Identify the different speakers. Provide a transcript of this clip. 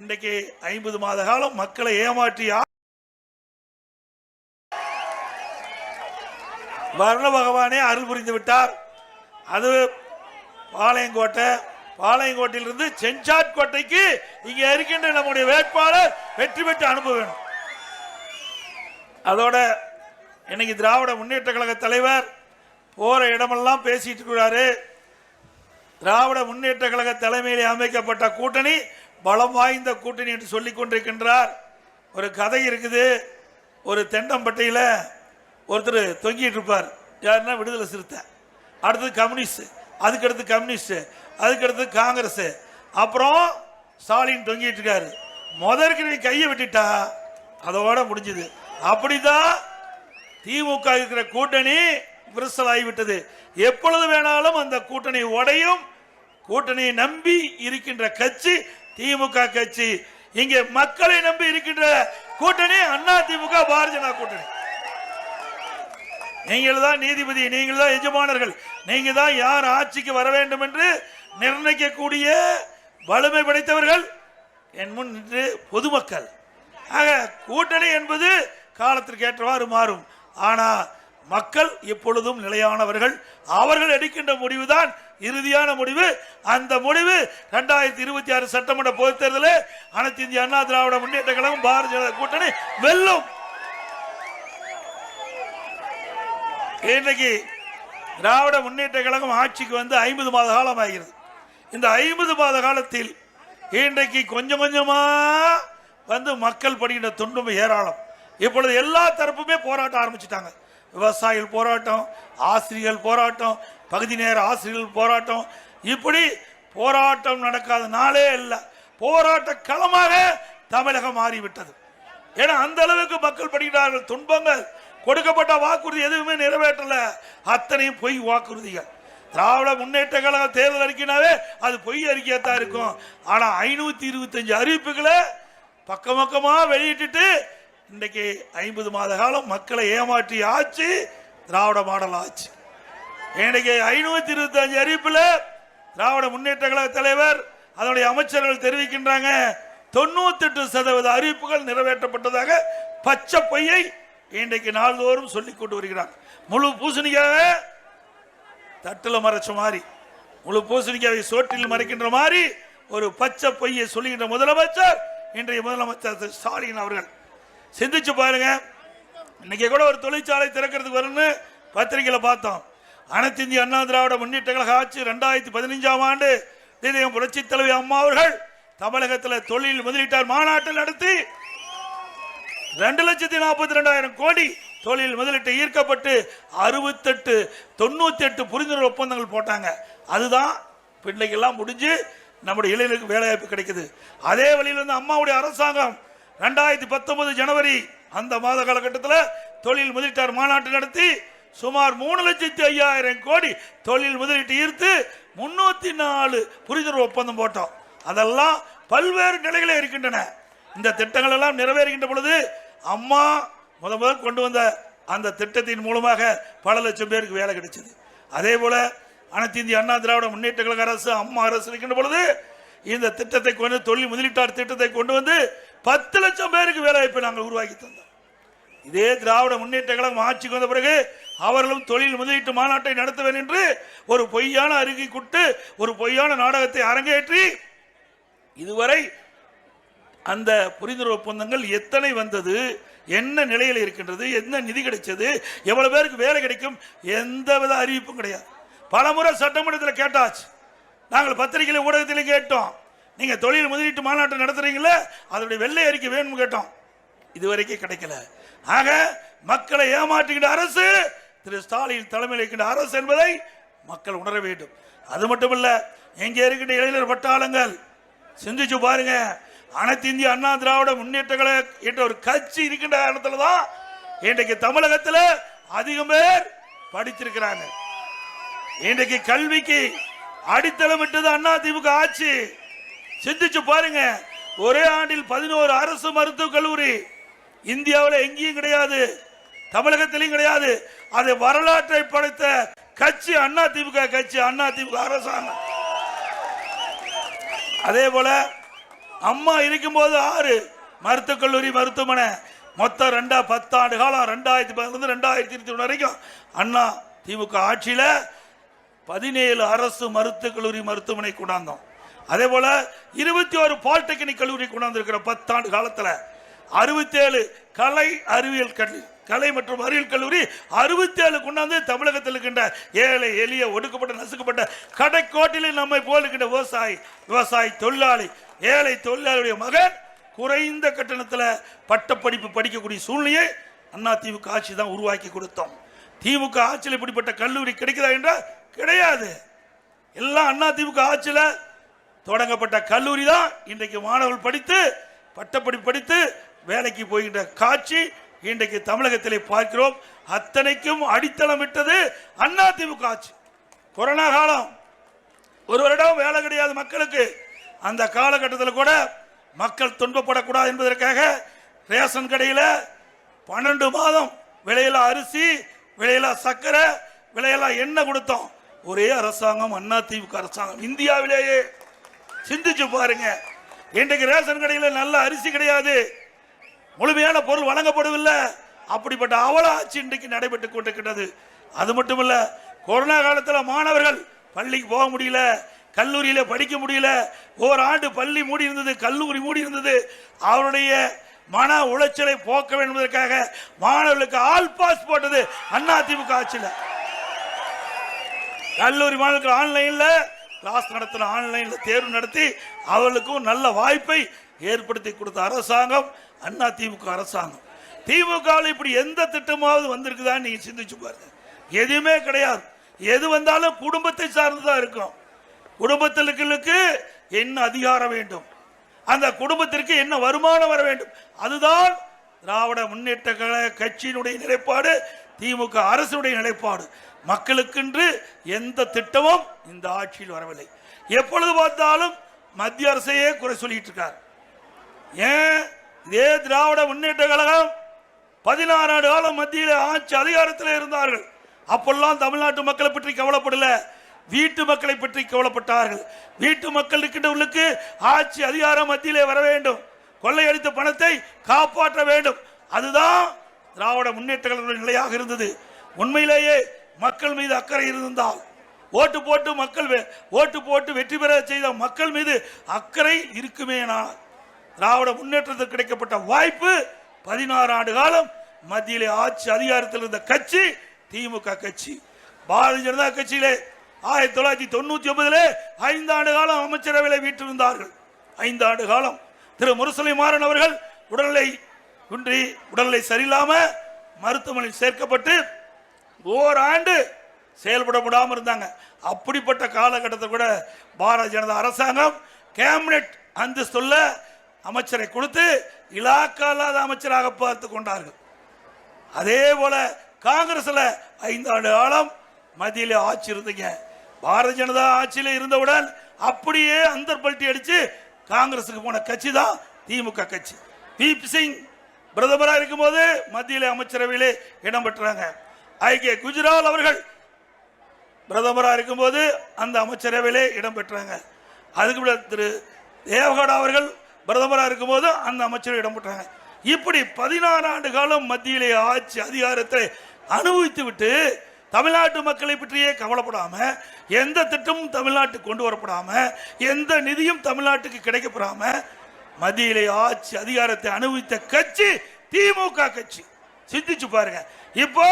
Speaker 1: இன்றைக்கு 50 மாத காலம் மக்களை ஏமாற்றி வர்ண பகவானே அருள் புரிந்து விட்டார். அது பாளையங்கோட்டையிலிருந்து செஞ்சாட் கோட்டைக்கு இங்க இருக்கின்ற நம்முடைய வேட்பாளர் வெற்றி பெற்று அனுப்ப வேணும். அதோட இன்னைக்கு திராவிட முன்னேற்ற கழக தலைவர் போற இடமெல்லாம் பேசிட்டு இருக்கிறாரு. திராவிட முன்னேற்ற கழக தலைமையில் அமைக்கப்பட்ட கூட்டணி பலம் வாய்ந்த கூட்டணி என்று சொல்லிக் கொண்டிருக்கின்றார். ஒரு கதை இருக்குது. ஒரு தென்னம்பட்டையில் ஒருத்தர் தொங்கிட்டு இருப்பார். யாருன்னா விடுதலை சிறுத்தை, அடுத்தது கம்யூனிஸ்ட், அதுக்கடுத்து கம்யூனிஸ்ட், அதுக்கடுத்து காங்கிரஸ், அப்புறம் ஸ்டாலின் தொங்கிட்டு இருக்காரு. முதற்கு நீ கையை விட்டுட்டா அதோட முடிஞ்சது. அப்படிதான் திமுக இருக்கிற கூட்டணி விரிசல் ஆகிவிட்டது. எப்பொழுது வேணாலும் அந்த கூட்டணி உடையும். கூட்டணியை நம்பி இருக்கின்ற கட்சி திமுக கட்சி. இங்கே மக்களை நம்பி இருக்கின்ற கூட்டணி அண்ணா திமுக பாரதிய ஜனதா கூட்டணி. நீங்கள் தான் நீதிபதி, நீங்கள் தான் எஜமானர்கள், நீங்க தான் யார் ஆட்சிக்கு வர வேண்டும் என்று நிர்ணயிக்கக்கூடிய வலிமை படைத்தவர்கள் என் முன் நின்று பொதுமக்கள். ஆக கூட்டணி என்பது காலத்திற்கு ஏற்றவாறு மாறும். ஆனா மக்கள் எப்பொழுதும் நிலையானவர்கள். அவர்கள் எடுக்கின்ற முடிவுதான் இறுதியான முடிவு. அந்த முடிவு 2026 சட்டமன்ற பொதுத் தேர்தலில் அனைத்து இந்திய அண்ணா திராவிட முன்னேற்ற கழகம் பாரதிய ஜனதா கூட்டணி வெல்லும். இன்றைக்கு திராவிட முன்னேற்ற கழகம் ஆட்சிக்கு வந்து 50 மாத காலம் ஆகிறது. இந்த 50 மாத காலத்தில் இன்றைக்கு கொஞ்சம் கொஞ்சமா வந்து மக்கள் படுகின்ற துன்பம் ஏராளம். இப்பொழுது எல்லா தரப்புமே போராட்டம் ஆரம்பிச்சுட்டாங்க. விவசாயிகள் போராட்டம், ஆசிரியர்கள் போராட்டம், பகுதி நேர ஆசிரியர்கள் போராட்டம். இப்படி போராட்டம் நடக்காத நாளே இல்லை. போராட்ட களமாக தமிழகம் மாறிவிட்டது. ஏன்னா அந்த அளவுக்கு மக்கள் படுகிறார்கள். துன்பங்கள், கொடுக்கப்பட்ட வாக்குறுதி எதுவுமே நிறைவேற்றல. அத்தனையும் பொய் வாக்குறுதிகள். திராவிட முன்னேற்ற கழக தேர்தல் அறிக்கைனாவே அது பொய் அறிக்கையாத்தான் இருக்கும். ஆனா 525 அறிவிப்புகளை பக்கம் பக்கமா வெளியிட்டு இன்றைக்கு 50 மாத காலம் மக்களை ஏமாற்றி ஆட்சி திராவிட மாடல் ஆட்சி. இன்றைக்கு 525 அறிவிப்புல திராவிட முன்னேற்ற கழக தலைவர் அதனுடைய அமைச்சர்கள் தெரிவிக்கின்றாங்க 98% அறிவிப்புகள் நிறைவேற்றப்பட்டதாக பச்சை பொய்யை இன்றைக்கு நாள்தோறும் சொல்லிக் கொண்டு வருகிறார். முழு பூசணிக்காக தட்டில் மறைச்ச மாதிரி, முழு பூசணிக்காவை சோற்றில் மறைக்கின்ற மாதிரி ஒரு பச்சை பொய்யை சொல்லுகின்ற முதலமைச்சர் இன்றைய முதலமைச்சர் ஸ்டாலின் அவர்கள். சிந்திச்சு பாருங்க. இன்னைக்கு கூட ஒரு தொழிற்சாலை திறக்கிறதுக்கு வரும்னு பத்திரிகையில பார்த்தோம். அனைத்து இந்திய அண்ணா திராவிட முன்னேற்ற கழக ஆட்சி 2015ஆம் ஆண்டு புரட்சி தலைவி அம்மா அவர்கள் தமிழகத்தில் தொழில் முதலீட்டார் மாநாட்டில் நடத்தி 2,42,000 கோடி தொழில் முதலீட்டை ஈர்க்கப்பட்டு 98 புரிந்துணர்வு ஒப்பந்தங்கள் போட்டாங்க. அதுதான் பிள்ளைகள்லாம் முடிஞ்சு நம்முடைய இளைஞருக்கு வேலைவாய்ப்பு கிடைக்குது. அதே வழியில் வந்து அம்மாவுடைய அரசாங்கம் 2019 ஜனவரி அந்த மாத காலகட்டத்தில் தொழில் முதலீட்டார் மாநாட்டு நடத்தி சுமார் 3,05,000 கோடி தொழில் முதலீட்டு ஈர்த்து 304 புரிந்துணர்வு ஒப்பந்தம் போட்டோம். அதெல்லாம் பல்வேறு நிலைகளே இருக்கின்றன. இந்த திட்டங்கள் எல்லாம் நிறைவேறுகின்ற பொழுது அம்மா முதல் கொண்டு வந்த அந்த திட்டத்தின் மூலமாக பல லட்சம் பேருக்கு வேலை கிடைச்சது. அதே போல அனைத்து இந்திய அண்ணா திராவிட முன்னேற்ற கழக அரசு, அம்மா அரசு இருக்கின்ற பொழுது இந்த திட்டத்தை கொண்டு, தொழில் முதலீட்டார் திட்டத்தை கொண்டு வந்து 10 லட்சம் பேருக்கு வேலை வாய்ப்பை நாங்கள் உருவாக்கி தந்தோம். இதே திராவிட முன்னேற்ற கழகம் ஆட்சிக்கு வந்த பிறகு அவர்களும் தொழில் முதலீட்டு மாநாட்டை நடத்துவேன் என்று ஒரு பொய்யான அறிக்கை கொடுத்து ஒரு பொய்யான நாடகத்தை அரங்கேற்றி இதுவரை அந்த புரிந்துணர்வு ஒப்பந்தங்கள் எத்தனை வந்தது, என்ன நிலையில் இருக்கின்றது, என்ன நிதி கிடைச்சது, எவ்வளவு பேருக்கு வேலை கிடைக்கும், எந்தவித அறிவிப்பும் கிடையாது. பலமுறை சட்டமன்றத்தில் கேட்டாச்சு, நாங்கள் பத்திரிகையில ஊடகத்திலும் கேட்டோம். நீங்க தொழில் முதலீட்டு மாநாட்டை நடத்துறீங்களே அதனுடைய வெள்ளை அறிக்கை வேணும்னு கேட்டோம். இதுவரைக்கும் கிடைக்கல. ஆக மக்களை ஏமாற்றுகின்ற அரசு திரு ஸ்டாலின் தலைமையில் இருக்கின்ற அரசு என்பதை மக்கள் உணர வேண்டும். அது மட்டுமல்ல, எங்கே இருக்கின்ற இளைஞர் பட்டாளங்கள் சிந்திச்சு பாருங்க. அனைத்து இந்திய அண்ணா திராவிட முன்னேற்ற கழக என்ற ஒரு கட்சி இருக்கின்ற இடத்துல தான் இன்றைக்கு தமிழகத்தில் அதிகம் பேர் படிச்சிருக்கிறாங்க. இன்றைக்கு கல்விக்கு அடித்தளமிட்டது அண்ணா திமுக ஆட்சி. சிந்திச்சு பாருங்க. ஒரே ஆண்டில் 11 அரசு மருத்துவக் கல்லூரி இந்தியாவில் எங்கேயும் கிடையாது, தமிழகத்திலும் கிடையாது. அது வரலாற்றை படைத்த கட்சி அண்ணா திமுக கட்சி, அண்ணா திமுக அரசாங்கம். அதே போல அம்மா இருக்கும்போது 6 மருத்துவக் கல்லூரி மருத்துவமனை, மொத்தம் 10 ஆண்டு காலம் 2010 2021 வரைக்கும் அண்ணா திமுக ஆட்சியில 17 அரசு மருத்துவக் கல்லூரி மருத்துவமனை கொண்டாந்தோம். அதே போல 21 பாலிடெக்னிக் கல்லூரி கொண்டாந்துருக்கிற 10 ஆண்டு காலத்துல 67 கலை அறிவியல் கல்லூரி, கலை மற்றும் அறிவியல் கல்லூரி 67 கொண்டாந்து தமிழகத்தில் இருக்கின்ற ஏழை எளிய ஒடுக்கப்பட்ட நசுக்கப்பட்ட கடைக்கோட்டில் நம்மை போல் இருக்கின்ற விவசாயி தொழிலாளி ஏழை தொழிலாளியுடைய மகன் குறைந்த கட்டணத்தில் பட்டப்படிப்பு படிக்கக்கூடிய சூழ்நிலையை அண்ணா திமுக ஆட்சி தான் உருவாக்கி கொடுத்தோம். திமுக ஆட்சியில் இப்படிப்பட்ட கல்லூரி கிடைக்குதா என்றால் கிடையாது. எல்லாம் அண்ணா திமுக ஆட்சியில் தொடங்கப்பட்ட கல்லூரி தான் இன்றைக்கு மாணவர்கள் படித்து பட்டப்படிப்பு படித்து வேலைக்கு போகின்ற காட்சி இன்றைக்கு தமிழகத்திலே பார்க்கிறோம். அத்தனைக்கும் அடித்தளம் விட்டது அண்ணா திமுக ஆட்சி. கொரோனா காலம், ஒரு வருடம் வேலை கிடையாது மக்களுக்கு. அந்த காலகட்டத்தில் கூட மக்கள் துன்பப்படக்கூடாது என்பதற்காக ரேஷன் கடையில் 12 மாதம் விலையில அரிசி, விலையில சர்க்கரை, விலையில எண்ணெய் கொடுத்தோம். ஒரே அரசாங்கம் அண்ணா திமுக அரசாங்கம். இந்தியாவிலேயே சிந்திச்சு பாருங்க. இன்றைக்கு ரேஷன் கடையில் நல்ல அரிசி கிடையாது, முழுமையான பொருள் வழங்கப்படவில்லை. அப்படிப்பட்ட அவல ஆட்சி இன்றைக்கு நடைபெற்றுக் கொண்டிருக்கிறது. அது மட்டுமல்ல, கொரோனா காலத்தில் மாணவர்கள் பள்ளிக்கு போக முடியல, கல்லூரியில படிக்க முடியல. ஓராண்டு பள்ளி மூடி இருந்தது, கல்லூரி மூடி இருந்தது. அவருடைய மன உளைச்சலை போக்க வேண்டும் என்பதற்காக மாணவர்களுக்கு ஆல் பாஸ் போட்டது அண்ணா திமுக ஆட்சியில். கல்லூரி மாணவர்கள் ஆன்லைன்ல கிளாஸ் நடத்தின, ஆன்லைன்ல தேர்வு நடத்தி அவர்களுக்கும் நல்ல வாய்ப்பை ஏற்படுத்தி கொடுத்த அரசாங்கம் அண்ணா திமுக அரசாங்கம். திமுகவில் இப்படி எந்த திட்டமாவது வந்திருக்குதான்னு நீங்க சிந்திச்சு பாருங்க. எதுவுமே கிடையாது. எது வந்தாலும் குடும்பத்தை சார்ந்துதான் இருக்கும். குடும்பத்திற்கு என்ன அதிகாரம் வேண்டும், அந்த குடும்பத்திற்கு என்ன வருமானம் வர வேண்டும், அதுதான் திராவிட முன்னேற்ற கழக கட்சியினுடைய நிலைப்பாடு, திமுக அரசுடைய நிலைப்பாடு. மக்களுக்கென்று எந்த திட்டமும் இந்த ஆட்சியில் வரவில்லை. எப்பொழுது பார்த்தாலும் மத்திய அரசையே குறை சொல்லிட்டு இருக்கார். ஏன் இதே திராவிட முன்னேற்ற கழகம் 16 ஆண்டு காலம் மத்தியில் ஆட்சி அதிகாரத்தில் இருந்தார்கள். அப்பெல்லாம் தமிழ்நாட்டு மக்களை பற்றி கவலைப்படல, வீட்டு மக்களை பற்றி கவலைப்பட்டார்கள். வீட்டு மக்கள் இருக்கின்றவர்களுக்கு ஆட்சி அதிகாரம் மத்தியிலே வர வேண்டும், கொள்ளையடித்த பணத்தை காப்பாற்ற வேண்டும். அதுதான் திராவிட முன்னேற்ற கழக நிலையாக இருந்தது. உண்மையிலேயே மக்கள் மீது அக்கறை இருந்தால், ஓட்டு போட்டு வெற்றி பெற செய்த மக்கள் மீது அக்கறை இருக்குமே. திராவிட முன்னேற்றத்துக்கு கிடைக்கப்பட்ட வாய்ப்பு 16 ஆண்டு காலம் மத்தியிலே ஆட்சி அதிகாரத்தில் இருந்த கட்சி திமுக கட்சி. பாரதிய ஜனதா கட்சியிலே 1999 5 ஆண்டு காலம் அமைச்சரவையில் வீற்றிருந்தார்கள். 5 ஆண்டு காலம் திரு முரசொலி மாறன் அவர்கள் உடல்நிலை சரியில்லாம மருத்துவமனையில் சேர்க்கப்பட்டு ஓராண்டு செயல்பட முடியாமல் இருந்தாங்க. அப்படிப்பட்ட காலகட்டத்தில் கூட பாரதிய ஜனதா அரசாங்கம் கேபினெட் அந்தஸ்துள்ள அமைச்சரை கொடுத்து இலாக்கா இல்லாத அமைச்சராக பார்த்து கொண்டார்கள். அதே போல காங்கிரஸ்ல 5 ஆண்டு காலம் மத்தியில ஆட்சி இருந்தீங்க. பாரதிய ஜனதா ஆட்சியில் இருந்தவுடன் அப்படியே அந்தர்பல்ட்டி அடிச்சு காங்கிரசுக்கு போன கட்சி தான் திமுக கட்சி. பி.பி. சிங் பிரதமராக இருக்கும் போது மத்தியிலே அமைச்சரவையிலே இடம்பெற்றாங்க. ஐ.கே. குஜ்ரால் அவர்கள் பிரதமராக இருக்கும் போது அந்த அமைச்சரவையிலே இடம்பெற்றாங்க. அதுக்கு திரு தேவகவுடா அவர்கள் பிரதமராக இருக்கும் போது அந்த அமைச்சரவை இடம்பெற்றாங்க. இப்படி 16 ஆண்டு காலம் மத்தியிலே ஆட்சி அதிகாரத்தை அனுபவித்து விட்டு தமிழ்நாட்டு மக்களை பற்றியே கவலைப்படாம, எந்த திட்டமும் தமிழ்நாட்டுக்கு கொண்டு வரப்படாம, எந்த நிதியும் தமிழ்நாட்டுக்கு கிடைக்கப்படாம மத்தியிலே ஆட்சி அதிகாரத்தை அனுபவித்த கட்சி திமுக கட்சி. சிந்திச்சு பாருங்க. இப்போ